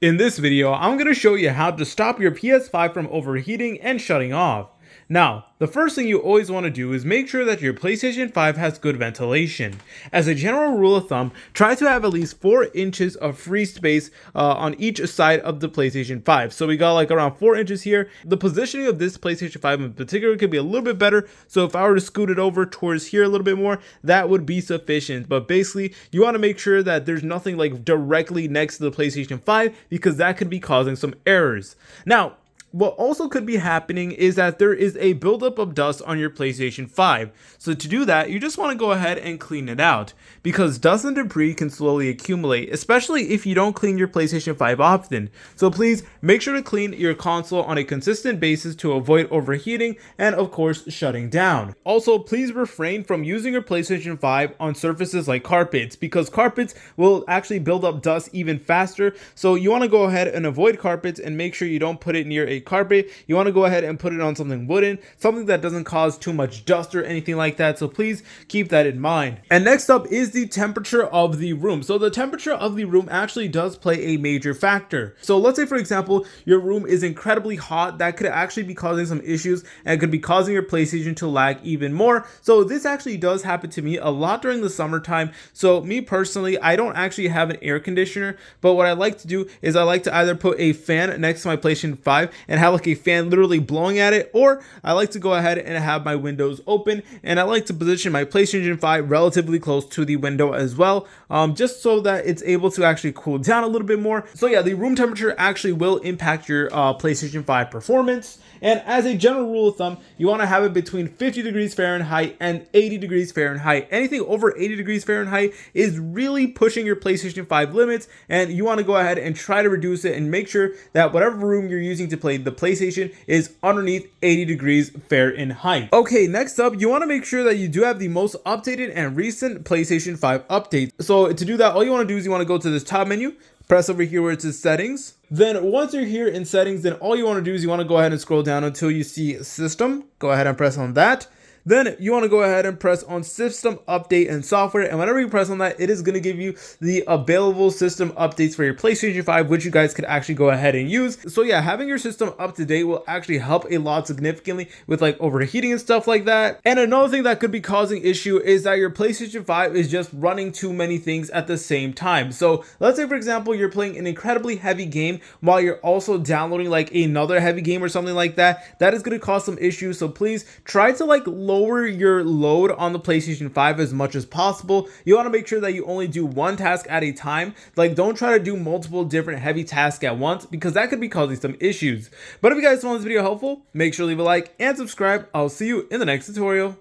In this video, I'm going to show you how to stop your PS5 from overheating and shutting off. Now, the first thing you always want to do is make sure that your PlayStation 5 has good ventilation. As a general rule of thumb, try to have at least 4 inches of free space on each side of the PlayStation 5. So we got like around 4 inches here. The positioning of this PlayStation 5 in particular could be a little bit better. So if I were to scoot it over towards here a little bit more, that would be sufficient. But basically, you want to make sure that there's nothing like directly next to the PlayStation 5 because that could be causing some errors. Now, what also could be happening is that there is a buildup of dust on your PlayStation 5. So to do that, you just want to go ahead and clean it out because dust and debris can slowly accumulate, especially if you don't clean your PlayStation 5 often. So please make sure to clean your console on a consistent basis to avoid overheating and of course shutting down. Also, please refrain from using your PlayStation 5 on surfaces like carpets because carpets will actually build up dust even faster. So you want to go ahead and avoid carpets and make sure you don't put it near a carpet. You want to go ahead and put it on something wooden, something that doesn't cause too much dust or anything like that. So please keep that in mind. And next up is the temperature of the room. So the temperature of the room actually does play a major factor. So let's say, for example, your room is incredibly hot. That could actually be causing some issues and could be causing your PlayStation to lag even more. So this actually does happen to me a lot during the summertime. So me personally, I don't actually have an air conditioner, but what I like to do is I like to either put a fan next to my PlayStation 5 and have like a fan literally blowing at it, or I like to go ahead and have my windows open and I like to position my PlayStation 5 relatively close to the window as well, just so that it's able to actually cool down a little bit more. So yeah, the room temperature actually will impact your PlayStation 5 performance. And as a general rule of thumb, you want to have it between 50 degrees Fahrenheit and 80 degrees Fahrenheit. Anything over 80 degrees Fahrenheit is really pushing your PlayStation 5 limits, and you want to go ahead and try to reduce it and make sure that whatever room you're using to play the PlayStation is underneath 80 degrees Fahrenheit. Okay, next up, you want to make sure that you do have the most updated and recent PlayStation 5 updates. So to do that, all you want to do is you want to go to this top menu, press over here where it says settings. Then once you're here in settings, then all you want to do is you want to go ahead and scroll down until you see system. Go ahead and press on that. Then you want to go ahead and press on system update and software, and whenever you press on that, it is going to give you the available system updates for your PlayStation 5, which you guys could actually go ahead and use. So yeah, having your system up to date will actually help a lot significantly with like overheating and stuff like that. And another thing that could be causing issue is that your PlayStation 5 is just running too many things at the same time. So let's say, for example, you're playing an incredibly heavy game while you're also downloading like another heavy game or something like that. That is going to cause some issues. So please try to like lower your load on the PlayStation 5 as much as possible. You want to make sure that you only do one task at a time. Like, don't try to do multiple different heavy tasks at once because that could be causing some issues. But if you guys found this video helpful, make sure to leave a like and subscribe. I'll see you in the next tutorial.